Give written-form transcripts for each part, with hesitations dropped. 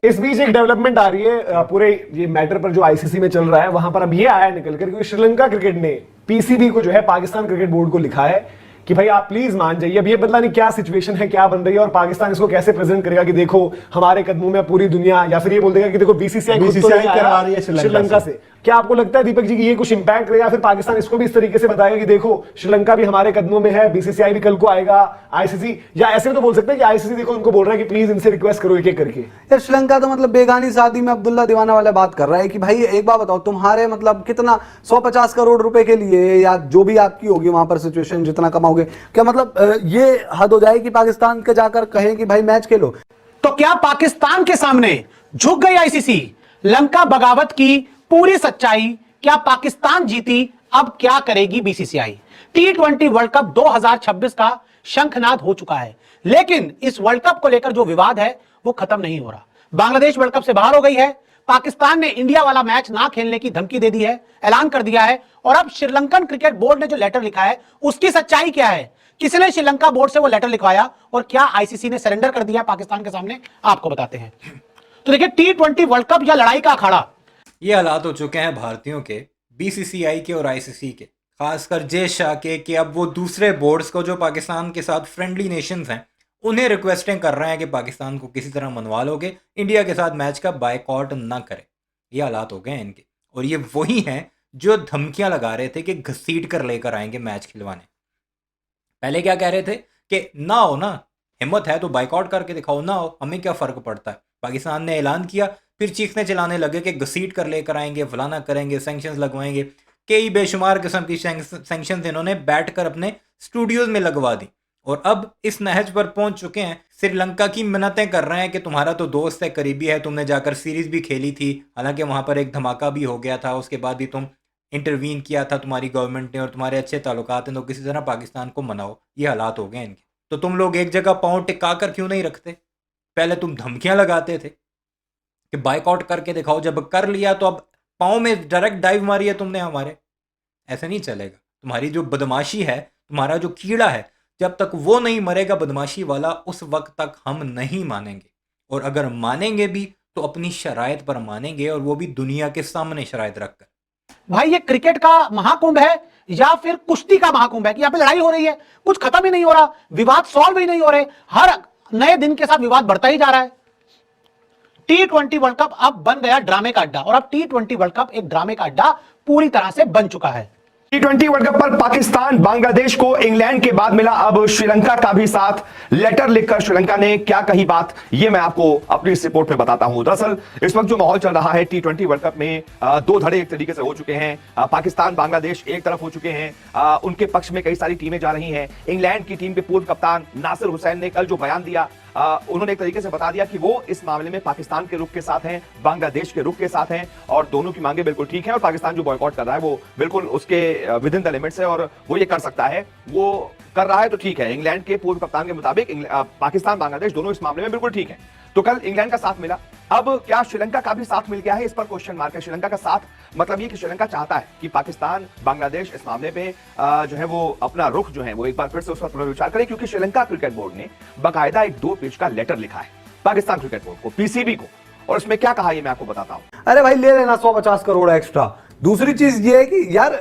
इस बीच एक डेवलपमेंट आ रही है पूरे ये मैटर पर जो आईसीसी में चल रहा है, वहां पर अब ये आया निकल कर क्योंकि श्रीलंका क्रिकेट ने पीसीबी को जो है पाकिस्तान क्रिकेट बोर्ड को लिखा है कि भाई आप प्लीज मान जाइए। अब ये पता नहीं क्या सिचुएशन है, क्या बन रही है और पाकिस्तान इसको कैसे प्रेजेंट करेगा कि देखो हमारे कदमों में पूरी दुनिया, या फिर ये बोल देगा कि देखो बीसीसीआई करवा रही है श्रीलंका से। क्या आपको लगता है दीपक जी कि ये कुछ इंपैक्ट करेगा, फिर पाकिस्तान इसको भी इस तरीके से बताएगा कि देखो श्रीलंका भी हमारे कदमों में है, बीसीसीआई भी कल को आएगा, आईसीसी, या ऐसे तो बोल सकते हैं कि आईसीसी देखो उनको बोल रहा है कि प्लीज इनसे रिक्वेस्ट करो एक एक करके। यार श्रीलंका तो मतलब बेगानी शादी में अब्दुल्ला दीवाना वाला बात कर रहा है कि भाई एक बात बताओ, तुम्हारे मतलब कितना 150 करोड़ रुपए के लिए या जो भी आपकी होगी वहां पर सिचुएशन जितना कमाओगे, क्या मतलब ये हद हो जाए कि पाकिस्तान के जाकर कहें कि भाई मैच खेलो। तो क्या पाकिस्तान के सामने झुक गई आईसीसी? लंका बगावत की पूरी सच्चाई, क्या पाकिस्तान जीती? अब क्या करेगी बीसीसीआई? T20 वर्ल्ड कप 2026 का शंखनाद हो चुका है, लेकिन इस वर्ल्ड कप को लेकर जो विवाद है वो खत्म नहीं हो रहा। बांग्लादेश वर्ल्ड कप से बाहर हो गई है, पाकिस्तान ने इंडिया वाला मैच ना खेलने की धमकी दे दी है, ऐलान कर दिया है। और अब श्रीलंकन क्रिकेट बोर्ड ने जो लेटर लिखा है उसकी सच्चाई क्या है? किसने श्रीलंका बोर्ड से वो लेटर लिखवाया और क्या आईसीसी ने सरेंडर कर दिया पाकिस्तान के सामने? आपको बताते हैं। तो देखिए, T20 वर्ल्ड कप या लड़ाई का अखाड़ा, ये हालात हो चुके हैं भारतीयों के, बीसीसीआई के और आईसीसी के, खासकर जय शाह के, कि अब वो दूसरे बोर्ड्स को जो पाकिस्तान के साथ फ्रेंडली नेशंस हैं उन्हें रिक्वेस्टें कर रहे हैं कि पाकिस्तान को किसी तरह मनवा लोगे, इंडिया के साथ मैच का बायकॉट ना करे। ये हालात हो गए हैं इनके, और ये वही हैं जो धमकियां लगा रहे थे कि घसीट कर लेकर आएंगे मैच खिलवाने। पहले क्या कह रहे थे कि ना हो ना, हिम्मत है तो बायकॉट करके दिखाओ, ना हो हमें क्या फ़र्क पड़ता है। पाकिस्तान ने ऐलान किया, फिर चीखने चलाने लगे कि घसीट कर लेकर आएंगे, फलाना करेंगे, सैंक्शंस लगवाएंगे। कई बेशुमार किस्म की सैंक्शंस इन्होंने बैठकर अपने स्टूडियोज में लगवा दी, और अब इस नहज पर पहुंच चुके हैं। श्रीलंका की मिन्नतें कर रहे हैं कि तुम्हारा तो दोस्त है, करीबी है, तुमने जाकर सीरीज़ भी खेली थी, हालांकि वहाँ पर एक धमाका भी हो गया था, उसके बाद भी तुम इंटरवीन किया था तुम्हारी गवर्नमेंट ने, और तुम्हारे अच्छे ताल्लुकात हैं, तो किसी तरह पाकिस्तान को मनाओ। ये हालात हो गए इनके। तो तुम लोग एक जगह पाँव टिका कर क्यों नहीं रखते? पहले तुम धमकियाँ लगाते थे कि बायकॉट करके दिखाओ, जब कर लिया तो अब पाँव में डायरेक्ट डाइव मारी है तुमने हमारे। ऐसे नहीं चलेगा। तुम्हारी जो बदमाशी है, तुम्हारा जो कीड़ा है, जब तक वो नहीं मरेगा बदमाशी वाला, उस वक्त तक हम नहीं मानेंगे। और अगर मानेंगे भी तो अपनी शराइत पर मानेंगे, और वो भी दुनिया के सामने शराइत रखकर। भाई ये क्रिकेट का महाकुंभ है या फिर कुश्ती का महाकुंभ है कि यहाँ पे लड़ाई हो रही है, कुछ खत्म ही नहीं हो रहा, विवाद सॉल्व ही नहीं हो रहे, हर नए दिन के साथ विवाद बढ़ता ही जा रहा है। T20 वर्ल्ड कप अब बन गया ड्रामे का अड्डा, और अब T20 वर्ल्ड कप एक ड्रामे का अड्डा पूरी तरह से बन चुका है। T20 वर्ल्ड कप पर पाकिस्तान बांग्लादेश को इंग्लैंड के बाद मिला अब श्रीलंका का भी साथ। लेटर लिखकर श्रीलंका ने क्या कही बात, ये मैं आपको अपनी इस रिपोर्ट में बताता हूं। दरअसल इस वक्त जो माहौल चल रहा है T20 वर्ल्ड कप में, दो धड़े एक तरीके से हो चुके हैं। पाकिस्तान बांग्लादेश एक तरफ हो चुके हैं, उनके पक्ष में कई सारी टीमें जा रही हैं। इंग्लैंड की टीम के पूर्व कप्तान नासिर हुसैन ने कल जो बयान दिया, उन्होंने एक तरीके से बता दिया कि वो इस मामले में पाकिस्तान के रुख के साथ हैं, बांग्लादेश के रुख के साथ हैं, और दोनों की मांगे बिल्कुल ठीक है। और पाकिस्तान जो बॉयकॉट कर रहा है वो बिल्कुल उसके विद इन द लिमिट्स है, और वो ये कर सकता है, वो कर रहा है तो ठीक है। इंग्लैंड के पूर्व कप्तान के मुताबिक पाकिस्तान बांग्लादेश दोनों इस मामले में बिल्कुल ठीक है। तो कल इंग्लैंड का साथ मिला, अब क्या श्रीलंका का भी साथ मिल गया है, इस पर क्वेश्चन मार्क है। श्रीलंका का साथ मतलब ये कि श्रीलंका चाहता है कि पाकिस्तान बांग्लादेश इस मामले पे जो है वो अपना रुख जो है वो एक बार फिर से उस पर पुनर्विचार करे, क्योंकि श्रीलंका क्रिकेट बोर्ड ने बाकायदा एक 2 पेज का लेटर लिखा है पाकिस्तान क्रिकेट बोर्ड को, पीसीबी को, और उसमें क्या कहा ये मैं आपको बताता हूं। अरे भाई ले लेना 150 करोड़ एक्स्ट्रा। दूसरी चीज ये है कि यार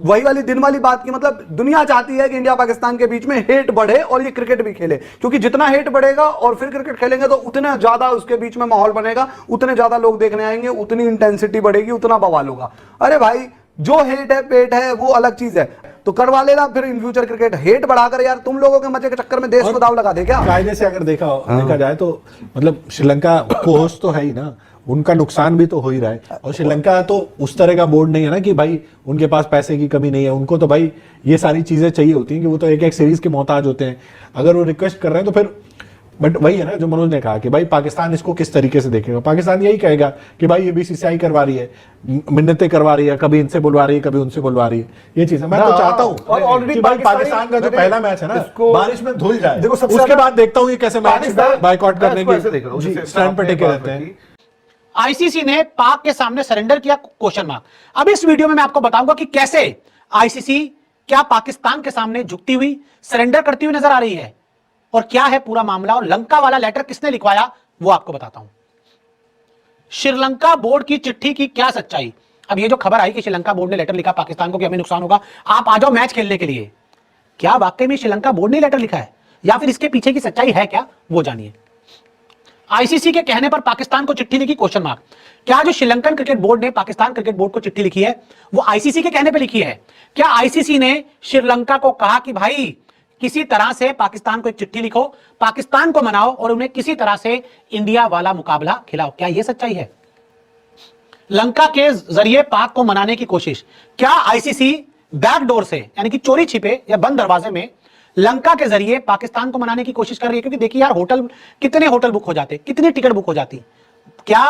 वही वाली दिन वाली बात की, मतलब दुनिया चाहती है कि इंडिया पाकिस्तान के बीच में हेट बढ़े और ये क्रिकेट भी खेले, क्योंकि जितना हेट बढ़ेगा और फिर क्रिकेट खेलेंगे तो उतना ज्यादा उसके बीच में माहौल बनेगा, उतने ज्यादा लोग देखने आएंगे, उतनी इंटेंसिटी बढ़ेगी, उतना बवाल होगा। अरे भाई जो हेट है पेट है वो अलग चीज है, तो करवा लेना फिर इन फ्यूचर क्रिकेट। हेट बढ़ाकर यार तुम लोगों के मजे के चक्कर में देश को दाव लगा दे क्या? कायदे से अगर देखा जाए तो मतलब श्रीलंका को होश तो है ही ना, उनका नुकसान भी तो हो ही रहा है। और श्रीलंका तो उस तरह का बोर्ड नहीं है ना कि भाई उनके पास पैसे की कमी नहीं है, उनको तो भाई ये सारी चीजें चाहिए होती हैं कि वो तो एक एक सीरीज के मोहताज होते हैं। अगर वो रिक्वेस्ट कर रहे हैं तो फिर, बट वही है ना जो मनोज ने कहा कि भाई पाकिस्तान इसको किस तरीके से देखेगा। पाकिस्तान यही कहेगा कि भाई ये बीसीसीआई करवा रही है, मिन्नतें करवा रही है, कभी इनसे बुलवा रही है, कभी उनसे बुलवा रही है। ये चीज है, मैं तो चाहता हूँ कि भाई पाकिस्तान का जो पहला मैच है ना बारिश में धुल जाए, उसके बाद देखता हूँ ये कैसे मैच बायकॉट करने के स्टैंड पे टिके रहते हैं। आईसीसी ने पाक के सामने सरेंडर किया, क्वेश्चन मार्क। अब इस वीडियो में मैं आपको बताऊंगा कि कैसे आईसीसी क्या पाकिस्तान के सामने झुकती हुई, सरेंडर करती हुई नजर आ रही है, और क्या है पूरा मामला, और लंका वाला लेटर किसने लिखवाया वो आपको बताता हूं। श्रीलंका बोर्ड की चिट्ठी की क्या सच्चाई? अब ये जो खबर आई कि श्रीलंका बोर्ड ने लेटर लिखा पाकिस्तान को कि हमें नुकसान होगा, आप आ जाओ मैच खेलने के लिए, क्या वाकई में श्रीलंका बोर्ड ने लेटर लिखा है या फिर इसके पीछे की सच्चाई है क्या, वो जानिए। आईसीसी के कहने पर पाकिस्तान को चिट्ठी लिखी, क्वेश्चन मार्क। क्या जो श्रीलंकन क्रिकेट बोर्ड ने पाकिस्तान क्रिकेट बोर्ड को चिट्ठी लिखी है वो आईसीसी के कहने पर लिखी है? क्या आईसीसी ने श्रीलंका को कहा कि भाई किसी तरह से पाकिस्तान को एक चिट्ठी लिखो, पाकिस्तान को मनाओ और उन्हें किसी तरह से इंडिया वाला मुकाबला खिलाओ? क्या यह सच्चाई है? लंका के जरिए पाक को मनाने की कोशिश, क्या आईसीसी बैकडोर से यानी कि चोरी छिपे या बंद दरवाजे में लंका के जरिए पाकिस्तान को मनाने की कोशिश कर रही है? क्योंकि देखिए यार, कितने होटल बुक हो जाते, कितनी टिकट बुक हो जाती। क्या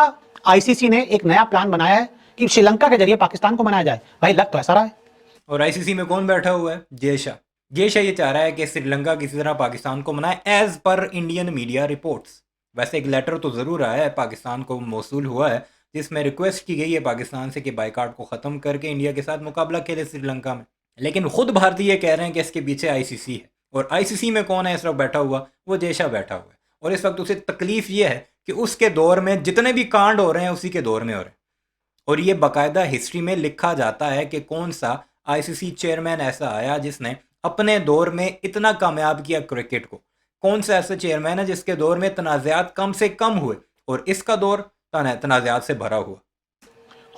आईसीसी ने एक नया प्लान बनाया है कि श्रीलंका के जरिए पाकिस्तान को मनाया जाए? भाई लग तो ऐसा रहा है। और आईसीसी में कौन बैठा हुआ है? जय शाह। जय शाह ये चाह रहा है कि श्रीलंका किसी तरह पाकिस्तान को मनाए as per Indian media reports. वैसे एक लेटर तो ज़रूर आया है, पाकिस्तान को मौसूल हुआ है, जिसमें रिक्वेस्ट की गई है पाकिस्तान से कि बाइकाट को ख़त्म करके इंडिया के साथ मुकाबला खेले श्रीलंका में। लेकिन खुद भारतीय कह रहे हैं कि इसके पीछे आईसीसी है। और आईसीसी में कौन है इस वक्त बैठा हुआ? वो जय शाह बैठा हुआ है। और इस वक्त उसे तकलीफ ये है कि उसके दौर में जितने भी कांड हो रहे हैं उसी के दौर में हो रहे हैं। और ये बाकायदा हिस्ट्री में लिखा जाता है कि कौन सा आईसीसी चेयरमैन ऐसा आया जिसने अपने दौर में इतना कामयाब किया क्रिकेट को। कौन सा ऐसा चेयरमैन है जिसके दौर में तनाज़ात कम से कम हुए और इसका दौर तनाज़ात से भरा हुआ।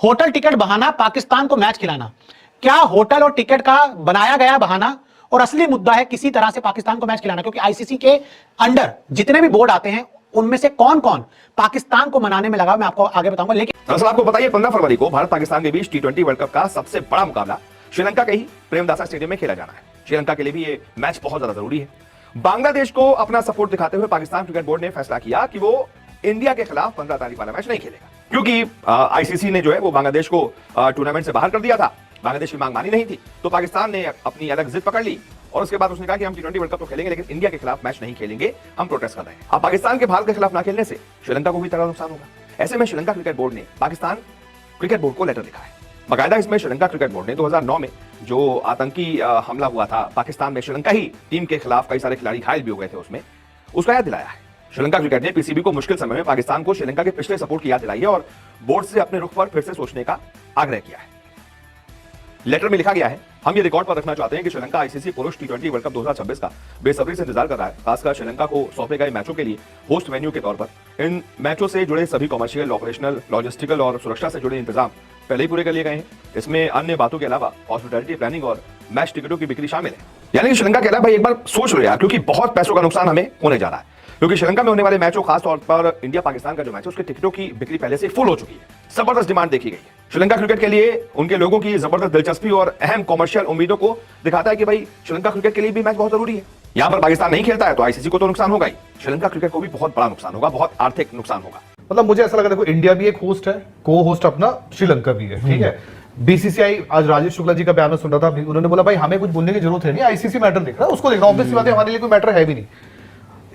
होटल टिकट बहाना, पाकिस्तान को मैच खिलाना। क्या होटल और टिकट का बनाया गया बहाना और असली मुद्दा है किसी तरह से पाकिस्तान को मैच खिलाना? क्योंकि आईसीसी के अंडर जितने भी बोर्ड आते हैं उनमें से कौन कौन पाकिस्तान को मनाने में लगा, मैं आपको आगे बताऊंगा। लेकिन दरअसल आपको बताइए 15 फरवरी को भारत पाकिस्तान के बीच T20 वर्ल्ड कप का सबसे बड़ा मुकाबला श्रीलंका के ही प्रेमदासा स्टेडियम में खेला जाना है। श्रीलंका के लिए भी ये मैच बहुत ज्यादा जरूरी है। बांग्लादेश को अपना सपोर्ट दिखाते हुए पाकिस्तान क्रिकेट बोर्ड ने फैसला किया कि वो इंडिया के खिलाफ 15 तारीख वाला मैच नहीं खेलेगा, क्योंकि आईसीसी ने जो है वो बांग्लादेश को टूर्नामेंट से बाहर कर दिया था। बांग्लादेश की मांग मानी नहीं थी, तो पाकिस्तान ने अपनी अलग जिद पकड़ ली और उसके बाद उसने कहा कि हम T20 वर्ल्ड कप तो खेलेंगे लेकिन इंडिया के खिलाफ मैच नहीं खेलेंगे, हम प्रोटेस्ट कर रहे हैं। अब पाकिस्तान के भारत के खिलाफ ना खेलने से श्रीलंका को भी तगड़ा नुकसान होगा। ऐसे में श्रीलंका क्रिकेट बोर्ड ने पाकिस्तान क्रिकेट बोर्ड को लेटर लिखा है। बाकायदा इसमें श्रीलंका क्रिकेट बोर्ड ने 2009 में जो आतंकी हमला हुआ था पाकिस्तान में, श्रीलंका ही टीम के खिलाफ कई सारे खिलाड़ी घायल भी हो गए थे उसमें, उसका याद दिलाया है। श्रीलंका क्रिकेट ने पीसीबी को मुश्किल समय में पाकिस्तान को श्रीलंका के पिछले सपोर्ट की याद दिलाई है और बोर्ड से अपने रुख पर फिर से सोचने का आग्रह किया है। लेटर में लिखा गया है, हम ये रिकॉर्ड पर रखना चाहते हैं कि श्रीलंका आईसीसी पुरुष T20 वर्ल्ड कप 2026 का बेसब्री से इंतजार कर रहा है। खासकर श्रीलंका को सौंपे गए मैचों के लिए होस्ट वेन्यू के तौर पर इन मैचों से जुड़े सभी कमर्शियल, ऑपरेशनल, लॉजिस्टिकल और सुरक्षा से जुड़े इंतजाम पहले ही पूरे कर लिए गए हैं। इसमें अन्य बातों के अलावा हॉस्पिटैलिटी प्लानिंग और मैच टिकटों की बिक्री शामिल है। यानी कि श्रीलंका कह रहा है भाई एक बार सोच लो यार, क्योंकि बहुत पैसों का नुकसान हमें होने जा रहा है। क्योंकि श्रीलंका में होने वाले मैचों, खासतौर पर इंडिया पाकिस्तान का जो मैच है, उसके टिकटों की बिक्री पहले से फुल हो चुकी है। जबरदस्त डिमांड देखी गई है। श्रीलंका क्रिकेट के लिए उनके लोगों की जबरदस्त दिलचस्पी और अहम कॉमर्शियल उम्मीदों को दिखाता है कि भाई श्रीलंका क्रिकेट के लिए भी मैच बहुत जरूरी है। यहाँ पर पाकिस्तान नहीं खेलता है तो आईसीसी को तो नुकसान होगा ही, श्रीलंका क्रिकेट को भी बहुत बड़ा नुकसान होगा, बहुत आर्थिक नुकसान होगा। मतलब मुझे ऐसा लगा, देखो इंडिया भी एक होस्ट है, को होस्ट अपना श्रीलंका भी है, ठीक है। बीसीसीआई, आज राजेश शुक्ला जी का बयान सुन रहा था, उन्होंने बोला भाई हमें कुछ बोलने की जरूरत है नहीं, आईसीसी मैटर देख रहा है, उसको देखना, ऑब्वियसली बात है, हमारे लिए कोई मैटर है भी नहीं।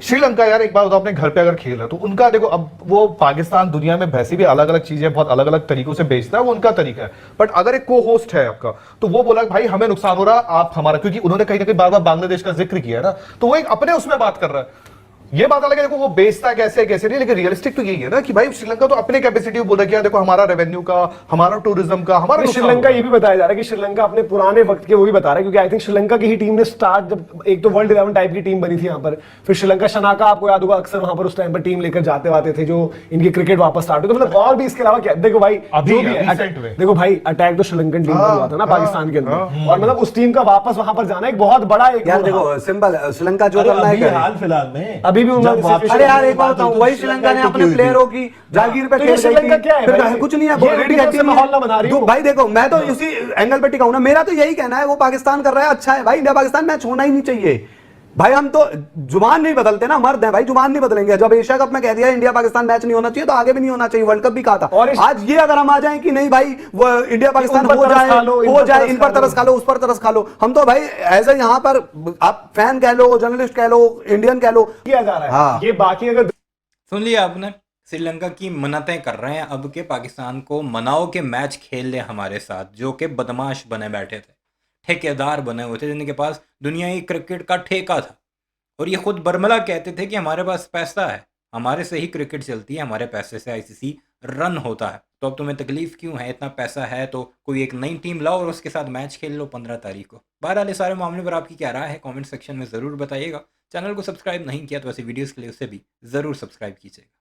श्रीलंका यार एक बात बताओ, अपने घर पे अगर खेल रहा है तो उनका देखो, अब वो पाकिस्तान दुनिया में वैसे भी अलग अलग चीजें बहुत अलग अलग तरीकों से बेचता है, वो उनका तरीका है। बट अगर एक को होस्ट है आपका, तो वो बोला भाई हमें नुकसान हो रहा, आप हमारा, क्योंकि उन्होंने कहीं ना कहीं बार बार बांग्लादेश का जिक्र किया है ना, तो वो एक अपने उसमें बात कर रहा है। ये बात अलग है, देखो वो बेचता कैसे कैसे नहीं, लेकिन रियलिस्टिक तो यही है ना कि भाई श्रीलंका तो अपने कैपेसिटी बोल रहा है, देखो हमारा रेवेन्यू का, हमारा टूरिज्म का, हमारा श्रीलंका ये भी बताया जा रहा है कि श्रीलंका अपने पुराने वक्त के वो भी बता रहा है, क्योंकि आई थिंक श्रीलंका की ही टीम ने स्टार्ट, जब एक तो वर्ल्ड 11 टाइप की टीम बनी थी यहाँ पर, फिर श्रीलंका शनाका, आपको याद होगा अक्सर वहां पर उस टाइम पर टीम लेकर जाते आते थे जो इनकी क्रिकेट वापस स्टार्ट हुई। तो मतलब और भी इसके अलावा क्या, देखो भाई जो भी है, देखो भाई अटैक तो श्रीलंकन टीम पर हुआ था ना पाकिस्तान के अंदर, और मतलब उस टीम का वापस वहां पर जाना एक बहुत बड़ा एक, यार देखो सिंपल, श्रीलंका जो करना है हाल फिलहाल में अभी भी उन्होंने, अरे यार एक बात बताऊं, वही श्रीलंका ने अपने प्लेयरों की जागीर पे खेल श्रीलंका क्या है भाई? कुछ नहीं है, माहौल ना बना रही हूं भाई। देखो मैं तो इसी एंगल पे टिका हूं ना, मेरा तो यही कहना है, वो पाकिस्तान कर रहा है अच्छा है भाई, इंडिया पाकिस्तान मैच होना ही नहीं चाहिए भाई। हम तो जुबान नहीं बदलते ना, मर्द हैं भाई, जुबान नहीं बदलेंगे। जब एशिया कप में कह दिया इंडिया पाकिस्तान मैच नहीं होना चाहिए, तो आगे भी नहीं होना चाहिए, वर्ल्ड कप भी कहा था। और आज ये अगर हम आ जाए कि नहीं भाई वो इंडिया पाकिस्तान हो जाए, इन पर तरस खा लो, उस पर तरस खा लो, हम तो भाई एज ए यहाँ पर आप फैन कह लो, जर्नलिस्ट कह लो, इंडियन कह लो, किया जा रहा है ये। बाकी अगर सुन लिया आपने, श्रीलंका की मन्नतें कर रहे हैं अब के पाकिस्तान को मनाओ के मैच खेल ले हमारे साथ, जो कि बदमाश बने बैठे थे, ठेकेदार बने हुए थे, जिनके पास दुनियाई क्रिकेट का ठेका था। और ये खुद बर्मला कहते थे कि हमारे पास पैसा है, हमारे से ही क्रिकेट चलती है, हमारे पैसे से आईसीसी रन होता है। तो अब तुम्हें तकलीफ क्यों है? इतना पैसा है तो कोई एक नई टीम लाओ और उसके साथ मैच खेल लो 15 तारीख को। बहरहाल इस सारे मामले पर आपकी क्या राय है कमेंट सेक्शन में ज़रूर बताइएगा। चैनल को सब्सक्राइब नहीं किया तो ऐसी वीडियोस के लिए उसे भी ज़रूर सब्सक्राइब कीजिएगा।